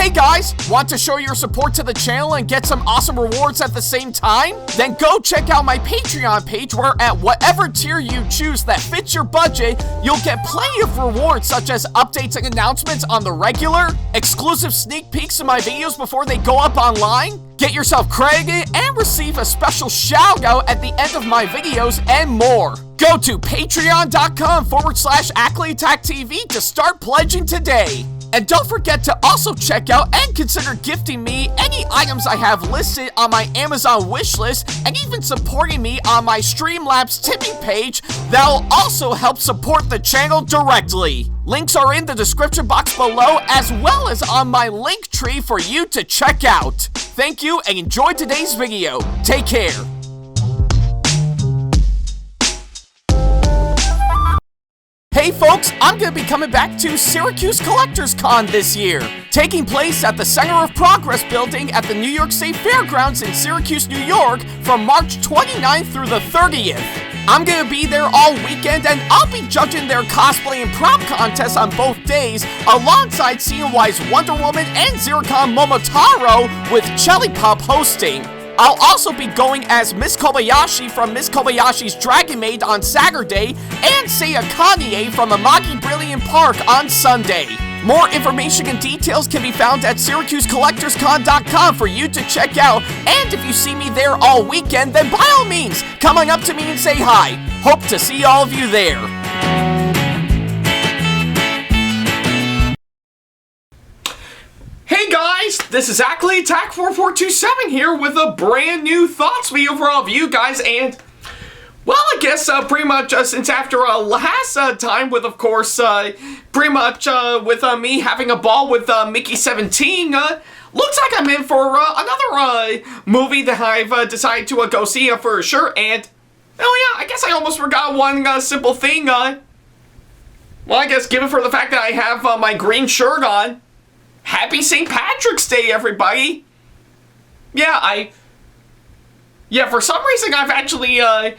Hey guys, want to show your support to the channel and get some awesome rewards at the same time? Then go check out my Patreon page where at whatever tier you choose that fits your budget, you'll get plenty of rewards such as updates and announcements on the regular, exclusive sneak peeks of my videos before they go up online, get yourself credited, and receive a special shout out at the end of my videos and more. Go to patreon.com/Ackleyattack427TV to start pledging today. And don't forget to also check out and consider gifting me any items I have listed on my Amazon wishlist and even supporting me on my Streamlabs tipping page that'll also help support the channel directly. Links are in the description box below as well as on my link tree for you to check out. Thank you and enjoy today's video. Take care. Hey folks, I'm going to be coming back to Syracuse Collectors Con this year, taking place at the Center of Progress building at the New York State Fairgrounds in Syracuse, New York from March 29th through the 30th. I'm going to be there all weekend and I'll be judging their cosplay and prop contests on both days alongside CNY's Wonder Woman and Zircon Momotaro with Chelly Pop hosting. I'll also be going as Miss Kobayashi from Miss Kobayashi's Dragon Maid on Saturday and Seiya Kanye from Amagi Brilliant Park on Sunday. More information and details can be found at SyracuseCollectorsCon.com for you to check out, and if you see me there all weekend, then by all means, come on up to me and say hi. Hope to see all of you there. Hey guys, this is Ackleyattack4427 here with a brand new thoughts video for all of you guys, and well, I guess pretty much since after last time with, of course, pretty much with me having a ball with Mickey 17, looks like I'm in for another movie that I've decided to go see for sure, and oh yeah, I guess I almost forgot one simple thing, well, I guess given for the fact that I have my green shirt on, Happy St. Patrick's Day, everybody! Yeah, for some reason I've actually, I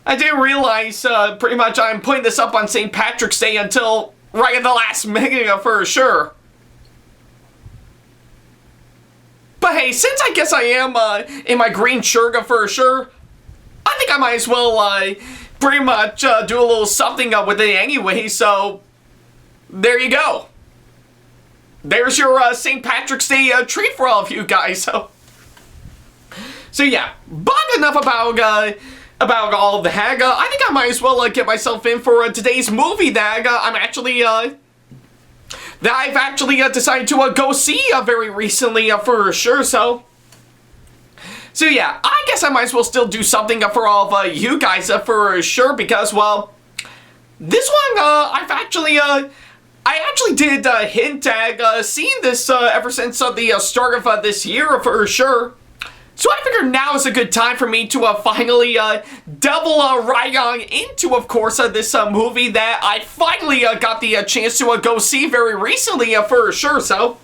didn't realize, pretty much I'm putting this up on St. Patrick's Day until right at the last minute for sure. But hey, since I guess I am, in my green shirt for sure, I think I might as well, pretty much, do a little something with it anyway, so there you go. There's your St. Patrick's Day treat for all of you guys. So yeah, but enough about all of the hag. I think I might as well get myself in for today's movie that I've actually decided to go see very recently for sure. So yeah, I guess I might as well still do something for all of you guys for sure because, well, this one I actually did hint at seeing this ever since the start of this year for sure. So I figured now is a good time for me to finally double right on into, of course, this movie that I finally got the chance to go see very recently for sure. So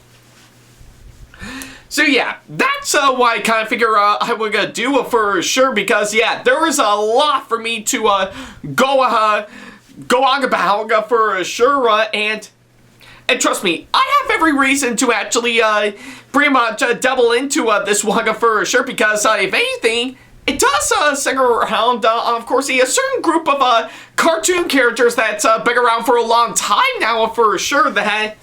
yeah, that's what I kind of figure I would do for sure because, yeah, there is a lot for me to go on about for sure, and trust me, I have every reason to actually pretty much double into this one for sure because if anything, it does center around, of course, a certain group of cartoon characters that's been around for a long time now for sure that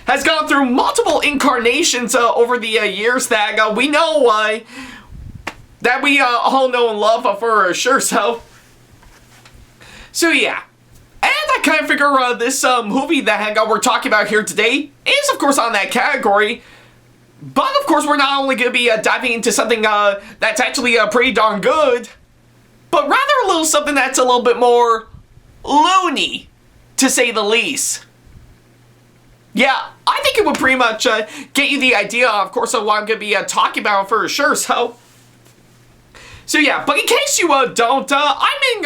has gone through multiple incarnations over the years that we know, that we all know and love for sure, so yeah. And I kind of figure this movie that we're talking about here today is, of course, on that category. But, of course, we're not only going to be diving into something that's actually pretty darn good, but rather a little something that's a little bit more loony, to say the least. Yeah, I think it would pretty much get you the idea, of course, of what I'm going to be talking about for sure. So yeah, but in case you don't, I'm in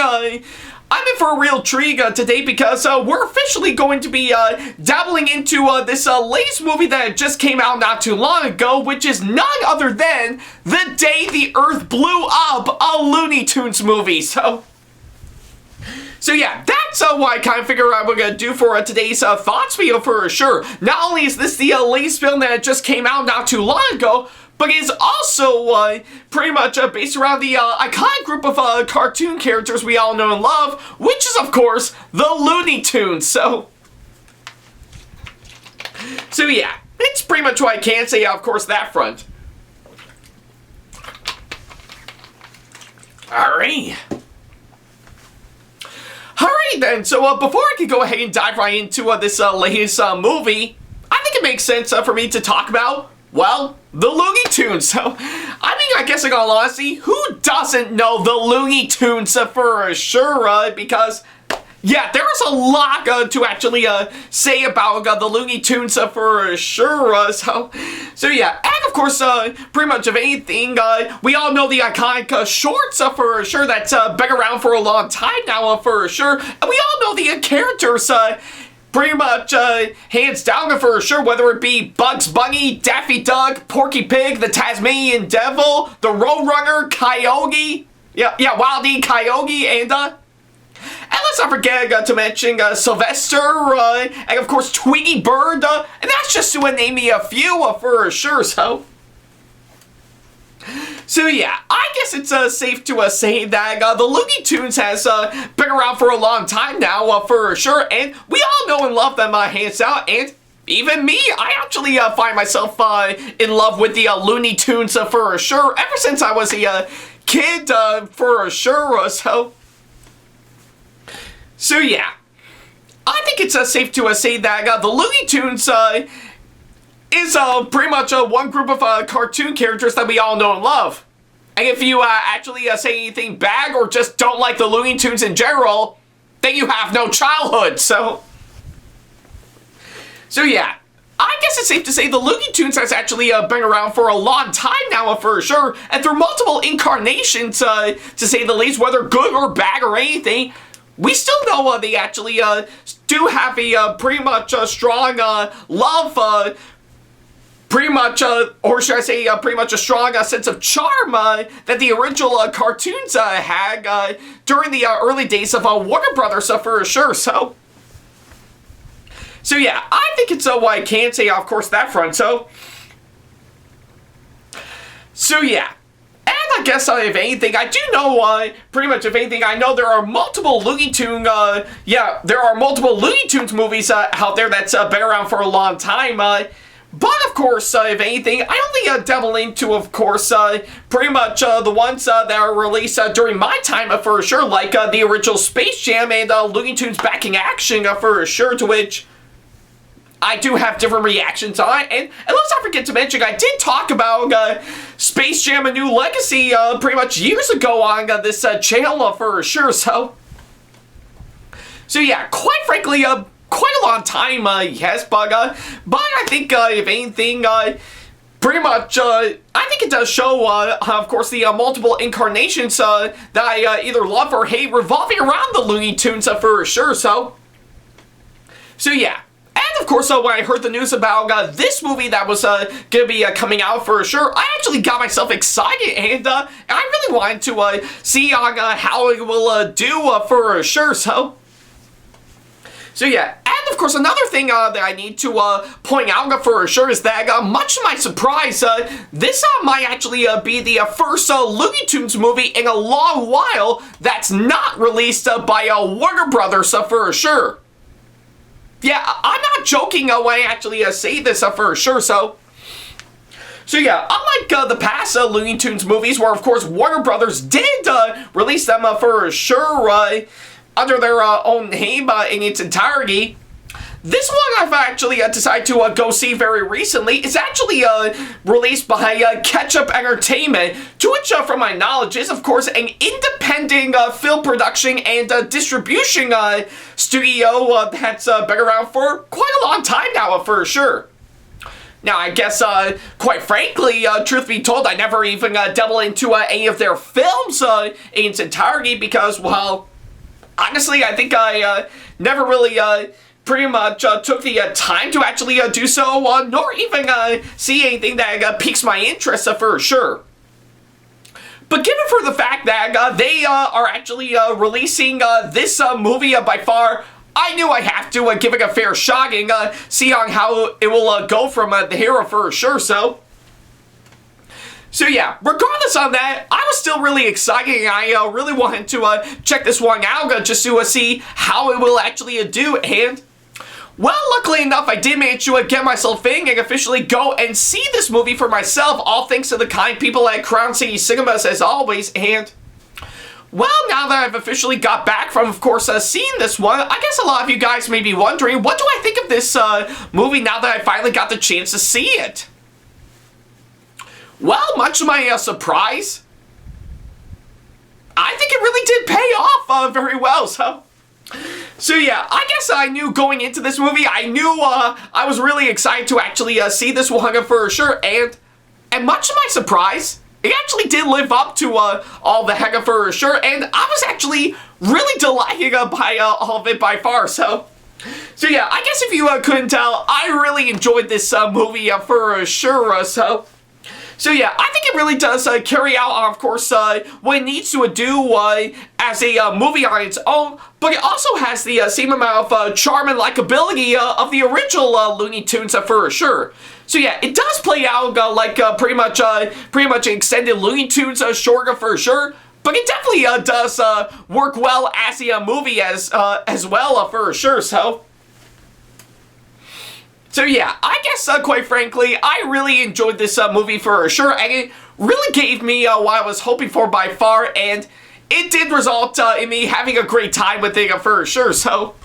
for a real treat today because we're officially going to be dabbling into this latest movie that just came out not too long ago, which is none other than The Day the Earth Blew Up, a Looney Tunes movie. So So yeah, that's what I kind of figure out we're going to do for today's Thoughts video for sure. Not only is this the latest film that just came out not too long ago, but it's also pretty much based around the iconic group of cartoon characters we all know and love, which is, of course, the Looney Tunes. So yeah, it's pretty much what I can say, of course, that front. Alright. Alright then, so before I could go ahead and dive right into this latest movie, I think it makes sense for me to talk about, well, the Looney Tunes. So, I guess in all honesty, who doesn't know the Looney Tunes for sure, because, yeah, there's a lot to actually say about the Looney Tunes for sure, so yeah, and of course, pretty much of anything, we all know the iconic shorts for sure that's been around for a long time now for sure, and we all know the characters pretty much hands down for sure, whether it be Bugs Bunny, Daffy Duck, Porky Pig, the Tasmanian Devil, the Roadrunner, Coyote, Wild E. Coyote, and let's not forget to mention Sylvester, and of course Tweety Bird, and that's just to name me a few for sure, so yeah, I guess it's safe to say that the Looney Tunes has been around for a long time now for sure, and we all know and love them hands out, and even me, I actually find myself in love with the Looney Tunes for sure, ever since I was a kid for sure, so yeah, I think it's safe to say that the Looney Tunes is pretty much one group of cartoon characters that we all know and love. And if you actually say anything bad or just don't like the Looney Tunes in general, then you have no childhood, so yeah. I guess it's safe to say the Looney Tunes has actually been around for a long time now for sure, and through multiple incarnations, to say the least, whether good or bad or anything, we still know they actually do have a pretty much strong love, pretty much, or should I say pretty much a strong sense of charm that the original cartoons had during the early days of Warner Brothers for sure, so yeah, I think it's what I can say, of course, that front, so yeah. I guess if anything, I do know, pretty much if anything, I know there are multiple Looney Tunes, there are multiple Looney Tunes movies out there that's been around for a long time, but of course, if anything, I only dabble into, of course, pretty much the ones that are released during my time for sure, like the original Space Jam and Looney Tunes Back in Action for sure, to which I do have different reactions on, and let's not forget to mention, I did talk about Space Jam: A New Legacy pretty much years ago on this channel for sure, so yeah, quite frankly, quite a long time, yes, but I think, if anything, pretty much, I think it does show, of course, the multiple incarnations that I either love or hate revolving around the Looney Tunes for sure, so yeah. And of course, when I heard the news about this movie that was gonna be coming out for sure, I actually got myself excited, and I really wanted to see how it will do for sure, so yeah. And of course, another thing that I need to point out for sure is that, much to my surprise, this might actually be the first Looney Tunes movie in a long while that's not released by Warner Brothers for sure. Yeah, I'm not joking when I actually say this for sure, so yeah, unlike the past Looney Tunes movies, where of course Warner Brothers did release them for sure under their own name in its entirety, this one I've actually decided to go see very recently. It's actually released by Ketchup Entertainment, to which, from my knowledge, is of course an independent film production and distribution studio that's been around for quite a long time now for sure. Now, I guess, quite frankly, truth be told, I never even dabbled into any of their films in its entirety because, well, honestly, I think I never really pretty much took the time to actually do so, nor even see anything that piques my interest for sure. But given for the fact that they are actually releasing this movie by far, I knew I have to give it a fair shot and see on how it will go from the hero for sure. So yeah, regardless on that, I was still really excited and I really wanted to check this one out just to see how it will actually do. And well, luckily enough, I did manage to get myself in and officially go and see this movie for myself, all thanks to the kind people at Crown City Cinemas as always. And well, now that I've officially got back from, of course, seeing this one, I guess a lot of you guys may be wondering, what do I think of this movie now that I finally got the chance to see it? Well, much to my surprise, I think it really did pay off very well, So yeah, I guess I knew going into this movie, I knew I was really excited to actually see this one for sure, and much to my surprise, it actually did live up to all the heck for sure, and I was actually really delighted by all of it by far. So yeah, I guess if you couldn't tell, I really enjoyed this movie for sure. So yeah, I think it really does carry out, of course, what it needs to do as a movie on its own, but it also has the same amount of charm and likability of the original Looney Tunes for sure. So yeah, it does play out like pretty much an extended Looney Tunes short for sure, but it definitely does work well as a movie as well for sure. So yeah, I guess, quite frankly, I really enjoyed this movie for sure, and it really gave me what I was hoping for by far, and it did result in me having a great time with it for sure. So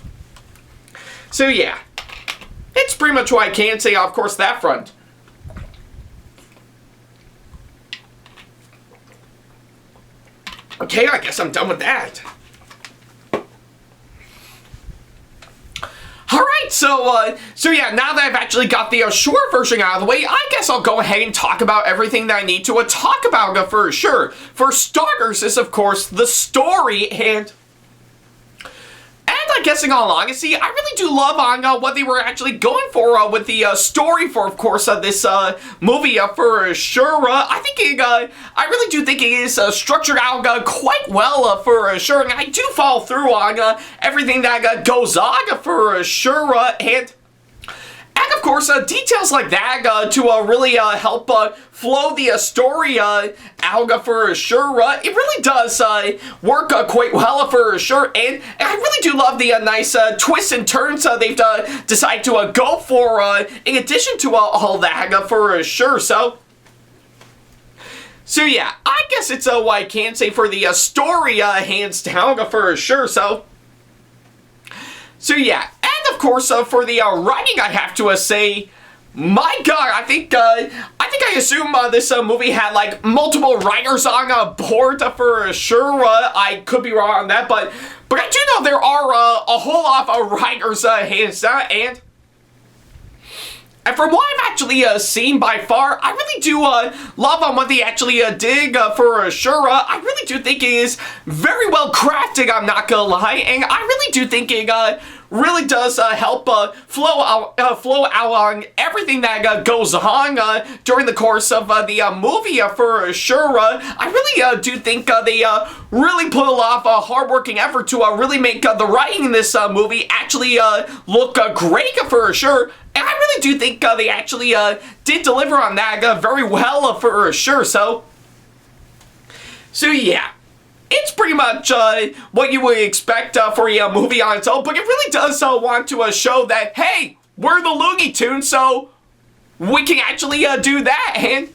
yeah, it's pretty much what I can say, of course, that front. Okay, I guess I'm done with that. Alright, so yeah, now that I've actually got the short version out of the way, I guess I'll go ahead and talk about everything that I need to talk about for sure. For starters is, of course, the story, and I guess in all honesty, I really do love on what they were actually going for with the story for, of course, this movie for sure. I really do think it is structured out quite well for sure, and I do follow through on everything that goes on for sure, and of course, details like that to really help flow the story out for sure. It really does work quite well for sure, and I really do love the nice twists and turns they've decided to go for in addition to all that for sure. So yeah, I guess it's what I can say for the story hands down for sure. So yeah. Of course, for the writing, I have to say, my God, I think I assume this movie had like multiple writers on board for sure. I could be wrong on that, but I do know there are a whole lot of writers hands down, and from what I've actually seen by far, I really do love on what they actually did for sure. I really do think it is very well crafted, I'm not gonna lie, and I really do think it really does help flow out on everything that goes on during the course of the movie for sure. I really do think they really put a lot of hard-working effort to really make the writing in this movie actually look great for sure. And I really do think they actually did deliver on that very well for sure. So yeah. It's pretty much what you would expect for a movie on its own, but it really does want to show that, hey, we're the Looney Tunes, so we can actually do that, and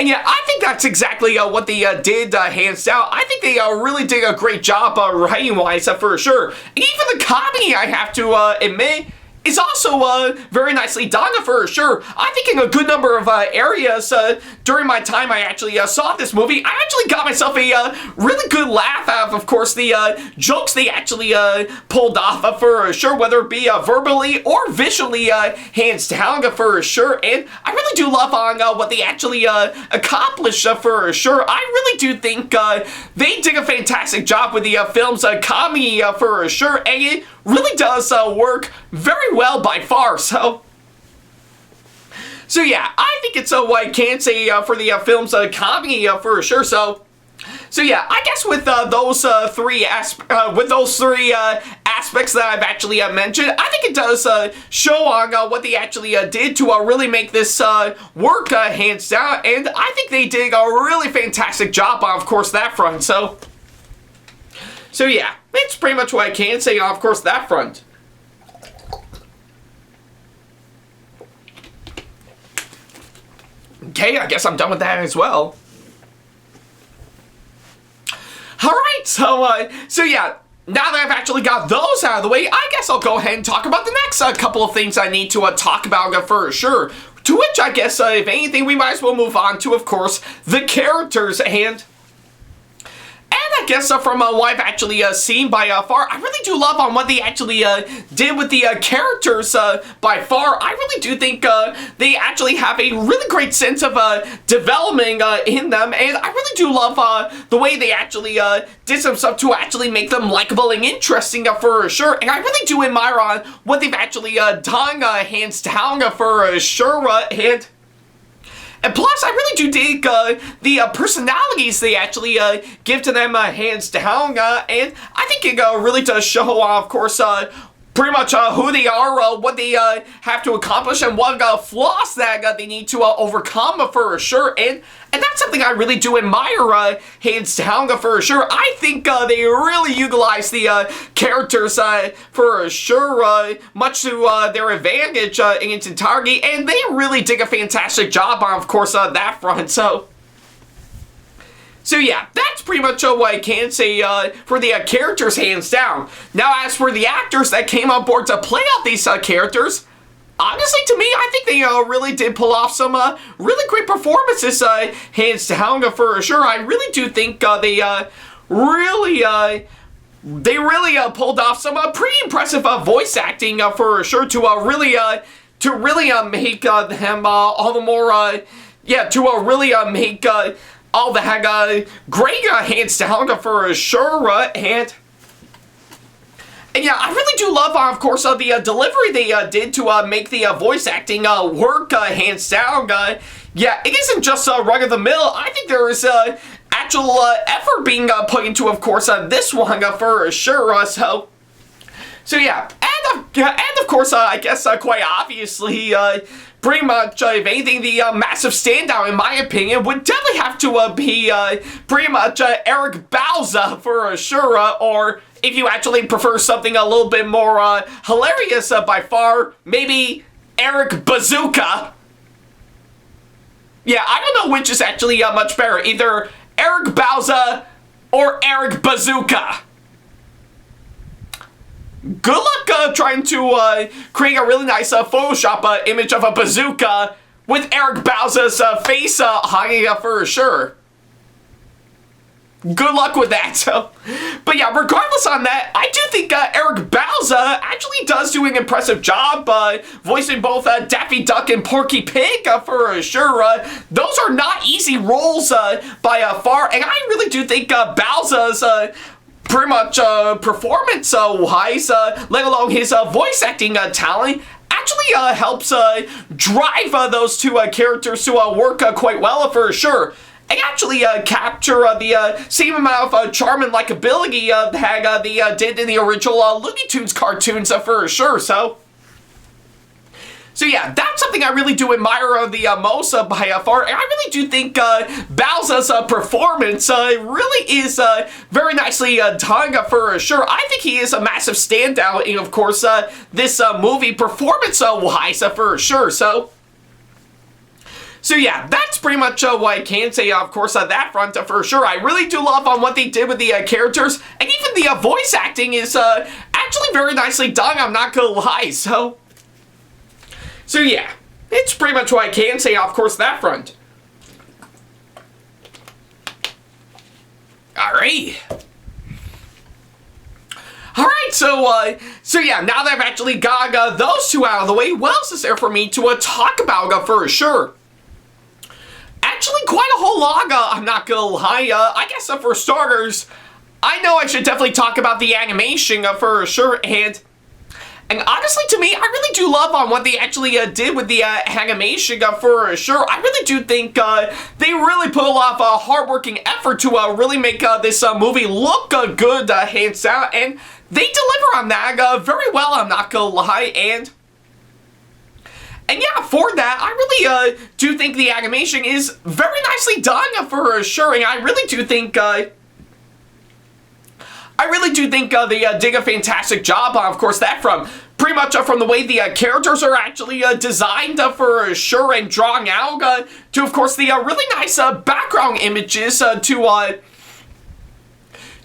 yeah, I think that's exactly what they did hands down. I think they really did a great job writing-wise for sure. And even the comedy, I have to admit, is also very nicely done for sure. I think in a good number of areas during my time I actually saw this movie, I actually got myself a really good laugh out of course, the jokes they actually pulled off for sure, whether it be verbally or visually hands down for sure. And I really do love on what they actually accomplished for sure. I really do think they did a fantastic job with the film's comedy for sure, and it really does work very well by far. So So yeah, I think it's what I can say for the film's comedy for sure. So yeah, I guess with those three aspects that I've actually mentioned, I think it does show on what they actually did to really make this work hands down, and I think they did a really fantastic job on, of course, that front. So yeah, it's pretty much what I can say on, of course, that front. Okay, I guess I'm done with that as well. Alright, so yeah, now that I've actually got those out of the way, I guess I'll go ahead and talk about the next couple of things I need to talk about for sure. To which I guess, if anything, we might as well move on to, of course, the characters. And I guess from what I've actually seen by far, I really do love on what they actually did with the characters by far. I really do think they actually have a really great sense of development in them, and I really do love the way they actually did some stuff to actually make them likable and interesting for sure. And I really do admire on what they've actually done hands down for sure. And plus, I really do dig the personalities they actually give to them hands down, and I think it really does show, of course, pretty much who they are, what they have to accomplish, and what flaws that they need to overcome for sure. And that's something I really do admire hands down for sure. I think they really utilize the characters for sure, much to their advantage in its entirety, and they really did a fantastic job on, of course, that front. So yeah, that's pretty much what I can say for the characters hands down. Now, as for the actors that came on board to play out these characters, honestly, to me, I think they really did pull off some really great performances hands down for sure. I really do think they really pulled off some pretty impressive voice acting for sure to really make them all the more to really make all the great hands down for sure. And yeah, I really do love, of course, the delivery they did to make the voice acting work hands down. Yeah, it isn't just run-of-the-mill. I think there is actual effort being put into, of course, this one for sure. So yeah, and of course, I guess quite obviously, pretty much, if anything, the massive standout, in my opinion, would definitely have to be pretty much Eric Bauza for sure, or if you actually prefer something a little bit more hilarious by far, maybe Eric Bazooka. Yeah, I don't know which is actually much better, either Eric Bauza or Eric Bazooka. Good luck trying to create a really nice Photoshop image of a bazooka with Eric Bauza's face hanging up for sure. Good luck with that. So, but yeah, regardless on that, I do think Eric Bauza actually does do an impressive job voicing both Daffy Duck and Porky Pig for sure. Those are not easy roles by far, and I really do think Bauza's pretty much performance-wise, let alone his voice acting talent, actually helps drive those two characters to work quite well for sure, and actually capture the same amount of charm and likability that they did in the original Looney Tunes cartoons for sure. So yeah, that's something I really do admire the most by far, and I really do think Bauza's performance really is very nicely done for sure. I think he is a massive standout in, of course, this movie performance-wise for sure. So yeah, that's pretty much what I can say, of course, on that front for sure. I really do love on what they did with the characters, and even the voice acting is actually very nicely done, I'm not gonna lie. So yeah, it's pretty much what I can say, of course, that front. Alright, so yeah, now that I've actually got those two out of the way, what else is there for me to talk about for sure? Actually, quite a whole lot, I'm not gonna lie. I guess for starters, I know I should definitely talk about the animation for sure, and And honestly, to me, I really do love on what they actually did with the animation for sure. I really do think they really put a lot of hard-working effort to really make this movie look good, hands down, and they deliver on that very well, I'm not gonna lie, and yeah, for that, I really do think the animation is very nicely done for sure, and I really do think they did a fantastic job, of course, that from pretty much from the way the characters are actually designed for sure and drawn out to, of course, the really nice background images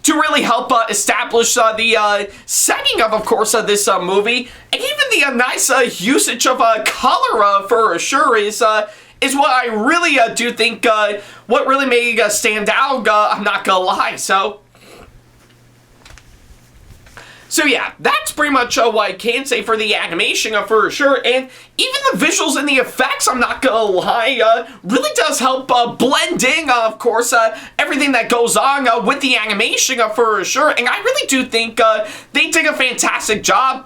to really help establish the setting of course, this movie, and even the nice usage of color for sure is what I really do think what really made stand out, I'm not gonna lie, So yeah, that's pretty much what I can say for the animation for sure, and even the visuals and the effects, I'm not gonna lie, really does help blend in, of course, everything that goes on with the animation for sure, and I really do think they did a fantastic job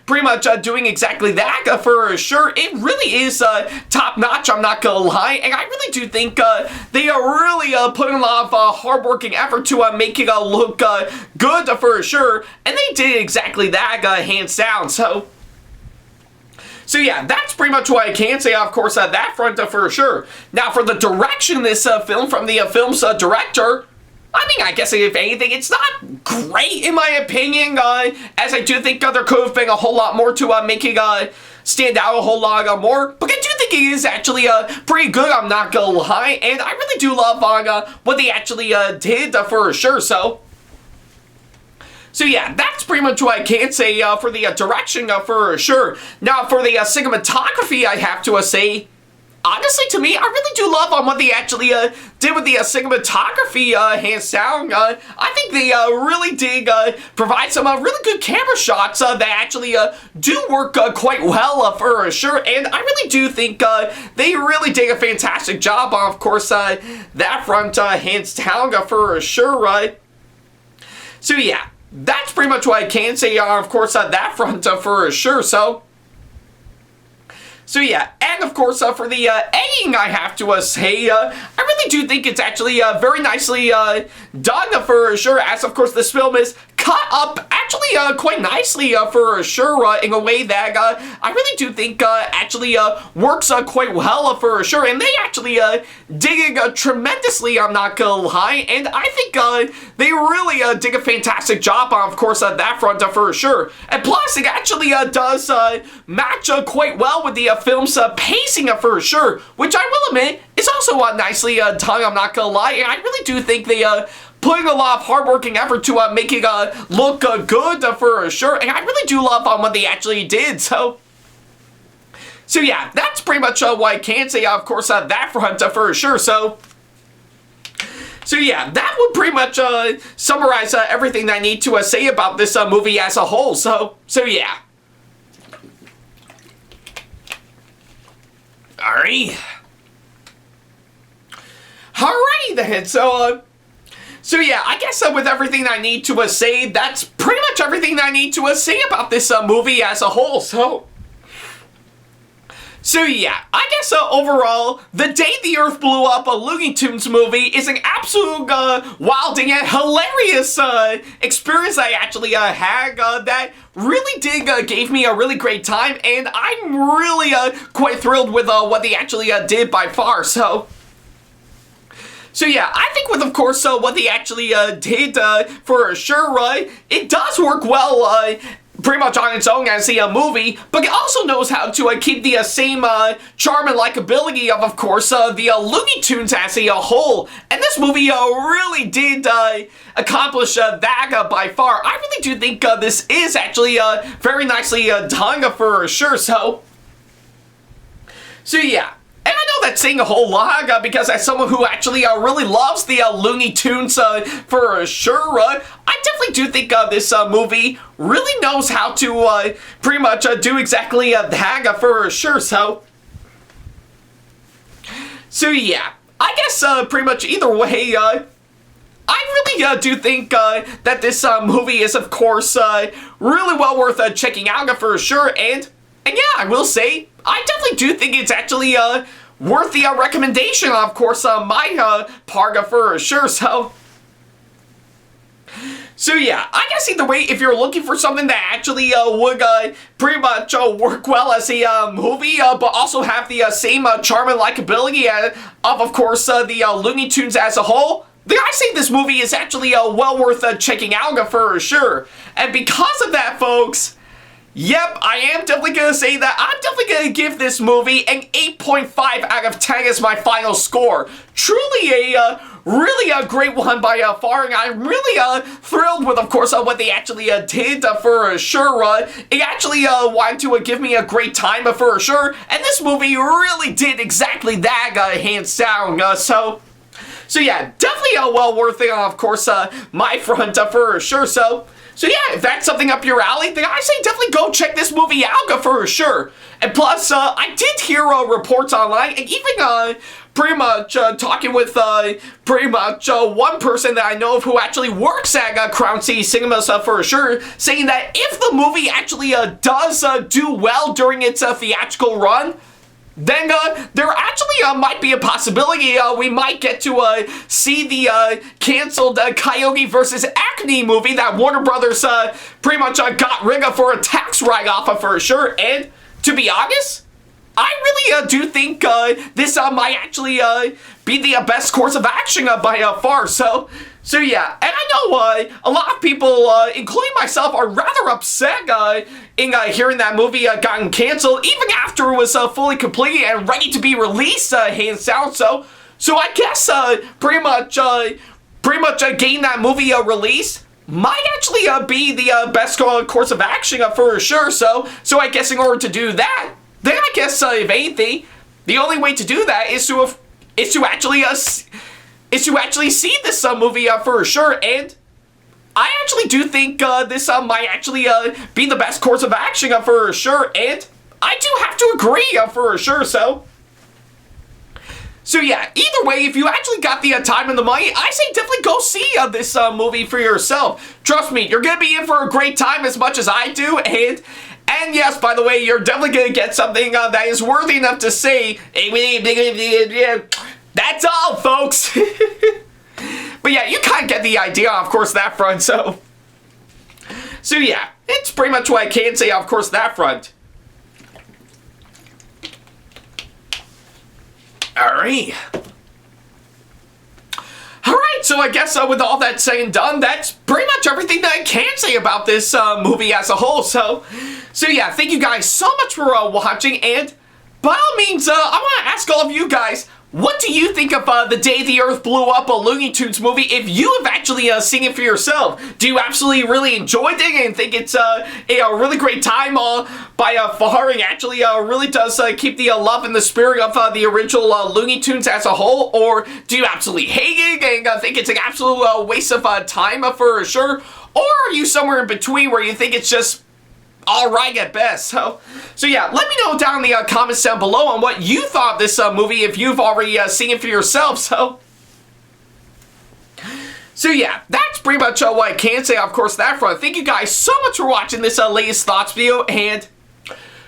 pretty much doing exactly that for sure. It really is top-notch, I'm not gonna lie, and I really do think they are really putting a lot of hard-working effort to make it look good for sure, and they did exactly that, hands down, so yeah, that's pretty much what I can say, of course, that front for sure. Now, for the direction of this film from the film's director, I mean, I guess if anything, it's not great in my opinion, as I do think there could have been a whole lot more to make it stand out a whole lot more, but I do think it is actually pretty good, I'm not gonna lie, and I really do love what they actually did for sure, So yeah, that's pretty much what I can say for the direction for sure. Now for the cinematography, I have to say, honestly to me, I really do love on what they actually did with the cinematography, hands down. I think they really did provide some really good camera shots that actually do work quite well for sure. And I really do think they really did a fantastic job on, of course, that front, hands down for sure. So yeah. That's pretty much what I can say, of course, that front for sure, so yeah, and of course, for the editing, I have to say, I really do think it's actually very nicely done for sure, as of course this film is cut up actually quite nicely for sure, in a way that I really do think actually works quite well for sure, and they actually did it tremendously, I'm not gonna lie, and I think they really did a fantastic job on, of course, that front for sure, and plus it actually does match quite well with the film's pacing for sure, which I will admit is also nicely done, I'm not gonna lie, and I really do think they putting a lot of hard-working effort to make it look good for sure, and I really do love what they actually did, so yeah, that's pretty much what I can say, of course, that front for sure, so yeah, that would pretty much summarize everything that I need to say about this movie as a whole, so yeah. Alrighty then, so yeah, I guess with everything I need to say, that's pretty much everything that I need to say about this movie as a whole, so yeah, I guess overall, The Day the Earth Blew Up, a Looney Tunes movie, is an absolute wild and yet hilarious experience I actually had that really did gave me a really great time, and I'm really quite thrilled with what they actually did by far, so yeah, I think with, of course, what they actually did for sure, it does work well pretty much on its own as a movie, but it also knows how to keep the same charm and likability of course, the Looney Tunes as a whole, and this movie really did accomplish that by far. I really do think this is actually very nicely done for sure, so yeah. And I know that's saying a whole lot because as someone who actually really loves the Looney Tunes for sure, I definitely do think this movie really knows how to pretty much do exactly that for sure, so yeah. I guess pretty much either way, I really definitely do think that this movie is, of course, really well worth checking out for sure. And yeah, I will say, I definitely do think it's actually worth the recommendation, of course, my part for sure. So yeah, I guess either way, if you're looking for something that actually would pretty much work well as a movie, but also have the same charm and likability of course, the Looney Tunes as a whole, then I say this movie is actually well worth checking out for sure. And because of that, folks, yep, I am definitely going to say that I'm definitely going to give this movie an 8.5 out of 10 as my final score. Truly a really a great one by far, and I'm really thrilled with, of course, what they actually did for sure. It actually wanted to give me a great time for sure, and this movie really did exactly that, hands down. So yeah, definitely well worth it, of course, my front for sure. So yeah, if that's something up your alley, then I say definitely go check this movie out for sure. And plus, I did hear reports online, and even pretty much talking with pretty much one person that I know of who actually works at Crown City Cinemas for sure, saying that if the movie actually does do well during its theatrical run, then there actually might be a possibility we might get to see the canceled Coyote vs. Ackley movie that Warner Brothers pretty much got rid of for a tax write-off for sure. And to be honest, I really do think this might actually be the best course of action by far. So yeah, and I know a lot of people, including myself, are rather upset in hearing that movie gotten canceled, even after it was fully completed and ready to be released, hands down. So I guess pretty much getting that movie released might actually be the best course of action for sure. So I guess in order to do that, then I guess if anything, the only way to do that is to actually see this movie for sure. And I actually do think this might actually be the best course of action for sure. And I do have to agree for sure. So yeah, either way, if you actually got the time and the money, I say definitely go see this movie for yourself. Trust me, you're gonna be in for a great time as much as I do. And yes, by the way, you're definitely going to get something that is worthy enough to say, that's all, folks. But yeah, you kind of get the idea, of course, that front. So yeah, it's pretty much what I can say, of course, that front. Alright. Alright, so I guess with all that said and done, that's pretty much everything that I can say about this movie as a whole. So yeah, thank you guys so much for watching, and by all means, I want to ask all of you guys, what do you think of The Day the Earth Blew Up, a Looney Tunes movie, if you have actually seen it for yourself? Do you absolutely really enjoyed it and think it's a really great time by far, and actually really does keep the love and the spirit of the original Looney Tunes as a whole? Or do you absolutely hate it and think it's an absolute waste of time for sure? Or are you somewhere in between where you think it's just alright at best? So yeah, let me know down in the comments down below on what you thought of this movie if you've already seen it for yourself. So yeah, that's pretty much what I can say, of course, that front. Thank you guys so much for watching this latest thoughts video, and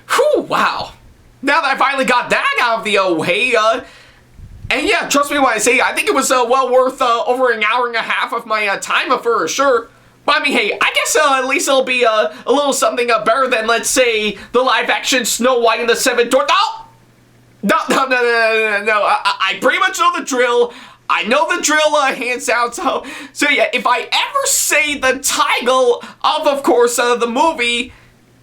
whew, wow. Now that I finally got that out of the way, and yeah, trust me when I say I think it was well worth over an hour and a half of my time for sure. But I mean, hey, I guess at least it'll be a little something better than, let's say, the live-action Snow White and the Seven Dwarfs. No! No. I pretty much know the drill. I know the drill, hands down. So yeah, if I ever say the title of course, the movie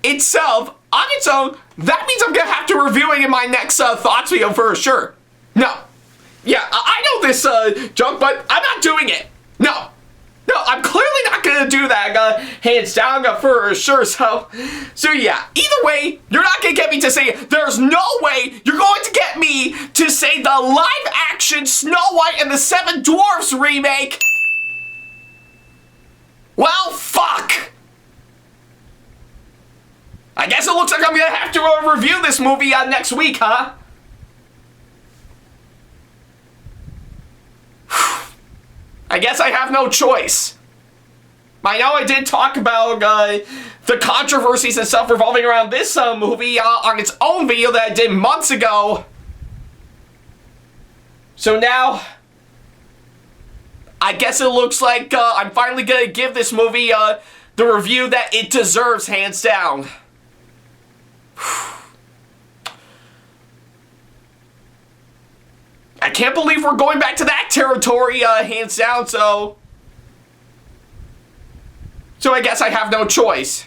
itself on its own, that means I'm gonna have to review it in my next thoughts video for sure. No. Yeah, I know this joke, but I'm not doing it. No, I'm clearly not gonna do that, hands down for sure. So yeah, either way, you're not gonna get me to say it. There's no way you're going to get me to say the live-action Snow White and the Seven Dwarfs remake. Well, fuck. I guess it looks like I'm gonna have to review this movie next week, huh? I guess I have no choice. I know I did talk about the controversies and stuff revolving around this movie on its own video that I did months ago. So now, I guess it looks like I'm finally gonna give this movie the review that it deserves, hands down. I can't believe we're going back to that territory, hands down, so I guess I have no choice.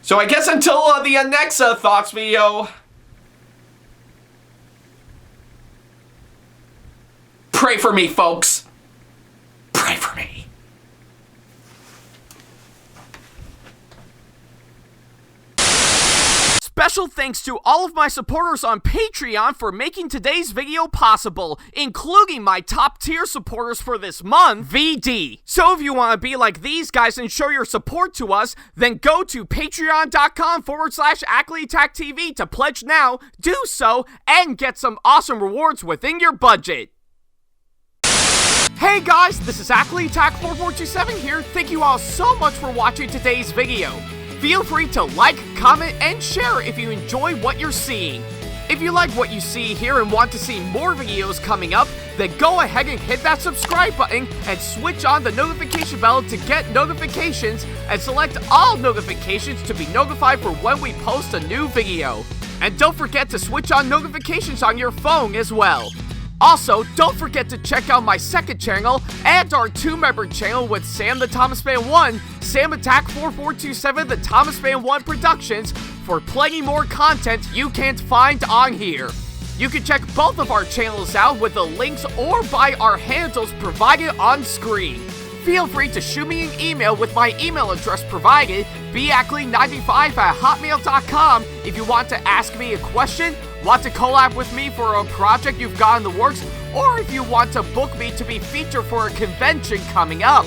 So I guess until the next Thoughts video, pray for me, folks. Pray for me. Special thanks to all of my supporters on Patreon for making today's video possible, including my top tier supporters for this month, VD. So if you want to be like these guys and show your support to us, then go to patreon.com/AckleyattackTV to pledge now, do so, and get some awesome rewards within your budget. Hey guys, this is Ackleyattack4427 here. Thank you all so much for watching today's video. Feel free to like, comment, and share if you enjoy what you're seeing. If you like what you see here and want to see more videos coming up, then go ahead and hit that subscribe button and switch on the notification bell to get notifications and select all notifications to be notified for when we post a new video. And don't forget to switch on notifications on your phone as well. Also, don't forget to check out my second channel and our 2-member channel with Sam the Thomas Fan 1, SamAttack4427's Productions for plenty more content you can't find on here. You can check both of our channels out with the links or by our handles provided on screen. Feel free to shoot me an email with my email address provided, backley95@hotmail.com, if you want to ask me a question, want to collab with me for a project you've got in the works, or if you want to book me to be featured for a convention coming up.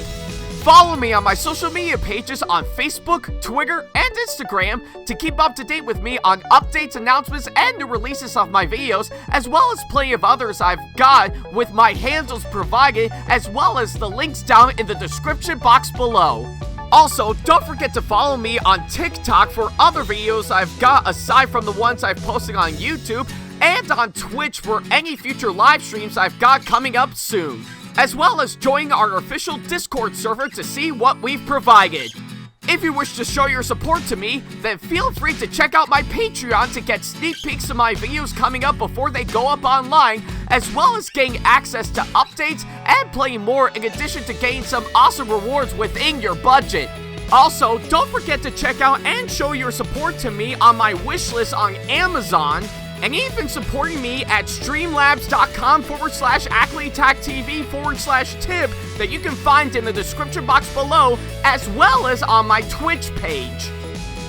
Follow me on my social media pages on Facebook, Twitter, and Instagram to keep up to date with me on updates, announcements, and new releases of my videos, as well as plenty of others I've got with my handles provided, as well as the links down in the description box below. Also, don't forget to follow me on TikTok for other videos I've got aside from the ones I've posted on YouTube, and on Twitch for any future live streams I've got coming up soon, as well as join our official Discord server to see what we've provided. If you wish to show your support to me, then feel free to check out my Patreon to get sneak peeks of my videos coming up before they go up online, as well as getting access to updates and plenty more in addition to getting some awesome rewards within your budget. Also, don't forget to check out and show your support to me on my wishlist on Amazon, and even supporting me at streamlabs.com/AckleyattackTV/tip that you can find in the description box below, as well as on my Twitch page.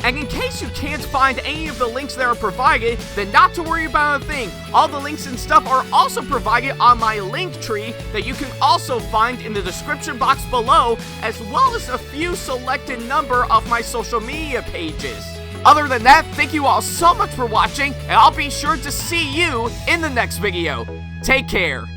And in case you can't find any of the links that are provided, then not to worry about a thing. All the links and stuff are also provided on my link tree that you can also find in the description box below, as well as a few selected number of my social media pages. Other than that, thank you all so much for watching, and I'll be sure to see you in the next video. Take care.